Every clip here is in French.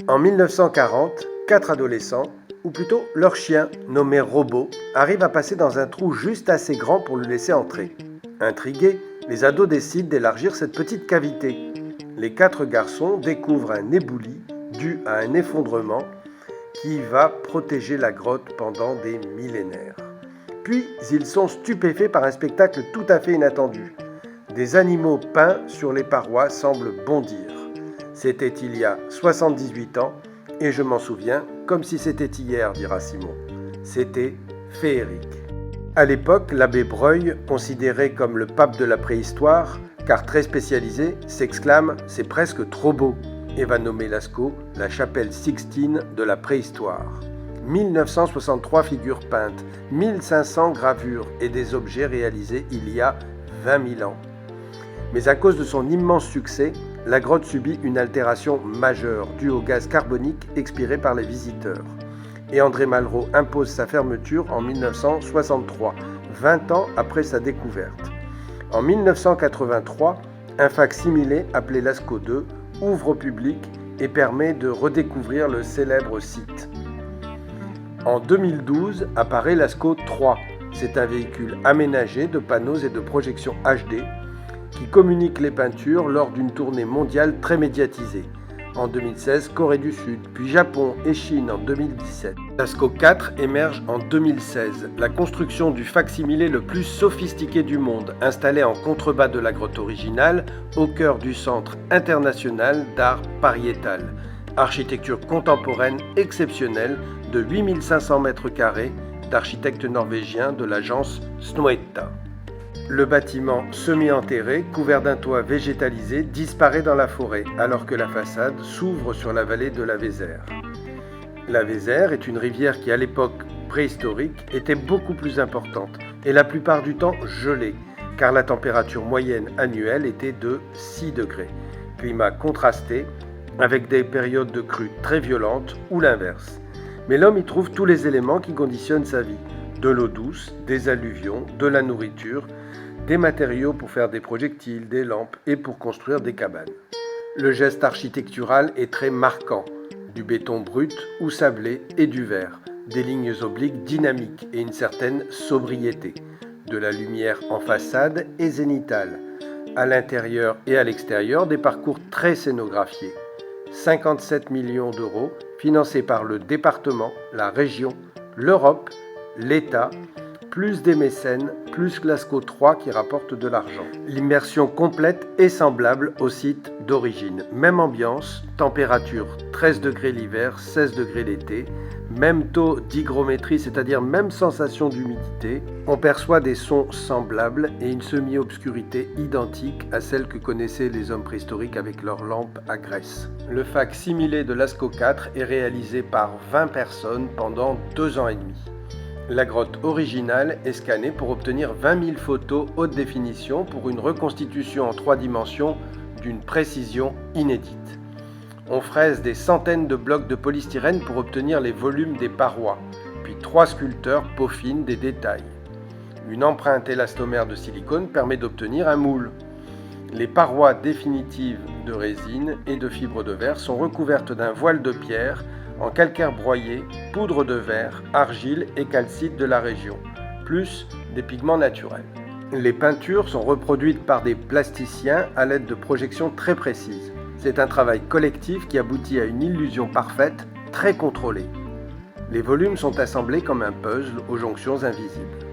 En 1940, 4 adolescents, ou plutôt leur chien, nommé Robot, arrive à passer dans un trou juste assez grand pour le laisser entrer. Intrigués, les ados décident d'élargir cette petite cavité. Les 4 garçons découvrent un éboulis dû à un effondrement qui va protéger la grotte pendant des millénaires. Puis, ils sont stupéfaits par un spectacle tout à fait inattendu. Des animaux peints sur les parois semblent bondir. C'était il y a 78 ans, et je m'en souviens comme si c'était hier, dira Simon. C'était féerique. À l'époque, l'abbé Breuil, considéré comme le pape de la préhistoire, car très spécialisé, s'exclame « c'est presque trop beau » et va nommer Lascaux la chapelle Sixtine de la préhistoire. 1963 figures peintes, 1500 gravures et des objets réalisés il y a 20 000 ans. Mais à cause de son immense succès, la grotte subit une altération majeure due au gaz carbonique expiré par les visiteurs. Et André Malraux impose sa fermeture en 1963, 20 ans après sa découverte. En 1983, un fac-similé appelé Lascaux II ouvre au public et permet de redécouvrir le célèbre site. En 2012 apparaît Lascaux III. C'est un véhicule aménagé de panneaux et de projections HD qui communique les peintures lors d'une tournée mondiale très médiatisée. En 2016, Corée du Sud, puis Japon et Chine en 2017. Lascaux IV émerge en 2016, la construction du fac-similé le plus sophistiqué du monde, installé en contrebas de la grotte originale, au cœur du Centre international d'art pariétal. Architecture contemporaine exceptionnelle de 8500 m² d'architectes norvégiens de l'agence Snohetta. Le bâtiment semi-enterré, couvert d'un toit végétalisé, disparaît dans la forêt, alors que la façade s'ouvre sur la vallée de la Vézère. La Vézère est une rivière qui, à l'époque préhistorique, était beaucoup plus importante, et la plupart du temps gelée, car la température moyenne annuelle était de 6 degrés. Climat contrasté, avec des périodes de crue très violentes, ou l'inverse. Mais l'homme y trouve tous les éléments qui conditionnent sa vie. De l'eau douce, des alluvions, de la nourriture, des matériaux pour faire des projectiles, des lampes et pour construire des cabanes. Le geste architectural est très marquant, du béton brut ou sablé et du verre, des lignes obliques dynamiques et une certaine sobriété, de la lumière en façade et zénithale, à l'intérieur et à l'extérieur des parcours très scénographiés. 57 millions d'euros financés par le département, la région, l'Europe, l'État, plus des mécènes, plus Lascaux III qui rapporte de l'argent. L'immersion complète est semblable au site d'origine. Même ambiance, température 13 degrés l'hiver, 16 degrés l'été, même taux d'hygrométrie, c'est-à-dire même sensation d'humidité. On perçoit des sons semblables et une semi-obscurité identique à celle que connaissaient les hommes préhistoriques avec leurs lampes à graisse. Le fac-similé de Lascaux IV est réalisé par 20 personnes pendant 2 ans et demi. La grotte originale est scannée pour obtenir 20 000 photos haute définition pour une reconstitution en 3 dimensions d'une précision inédite. On fraise des centaines de blocs de polystyrène pour obtenir les volumes des parois, puis 3 sculpteurs peaufinent des détails. Une empreinte élastomère de silicone permet d'obtenir un moule. Les parois définitives de résine et de fibre de verre sont recouvertes d'un voile de pierre en calcaire broyé, poudre de verre, argile et calcite de la région, plus des pigments naturels. Les peintures sont reproduites par des plasticiens à l'aide de projections très précises. C'est un travail collectif qui aboutit à une illusion parfaite, très contrôlée. Les volumes sont assemblés comme un puzzle aux jonctions invisibles.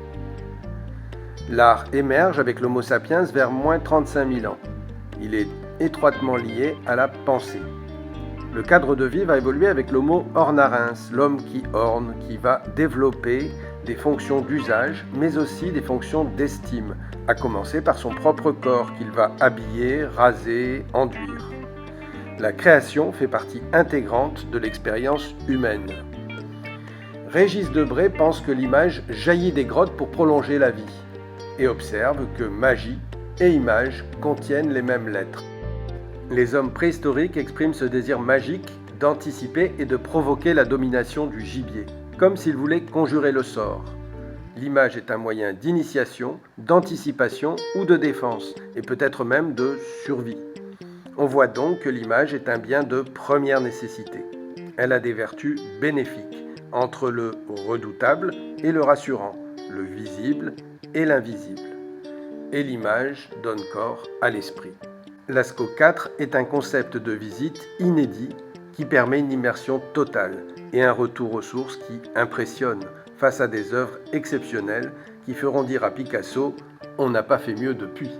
L'art émerge avec l'Homo sapiens vers moins 35 000 ans. Il est étroitement lié à la pensée. Le cadre de vie va évoluer avec l'Homo ornarens, l'homme qui orne, qui va développer des fonctions d'usage, mais aussi des fonctions d'estime, à commencer par son propre corps qu'il va habiller, raser, enduire. La création fait partie intégrante de l'expérience humaine. Régis Debray pense que l'image jaillit des grottes pour prolonger la vie, et observe que magie et image contiennent les mêmes lettres. Les hommes préhistoriques expriment ce désir magique d'anticiper et de provoquer la domination du gibier, comme s'ils voulaient conjurer le sort. L'image est un moyen d'initiation, d'anticipation ou de défense, et peut-être même de survie. On voit donc que l'image est un bien de première nécessité. Elle a des vertus bénéfiques entre le redoutable et le rassurant, le visible et l'invisible. Et l'image donne corps à l'esprit. Lascaux 4 est un concept de visite inédit qui permet une immersion totale et un retour aux sources qui impressionne face à des œuvres exceptionnelles qui feront dire à Picasso « On n'a pas fait mieux depuis ».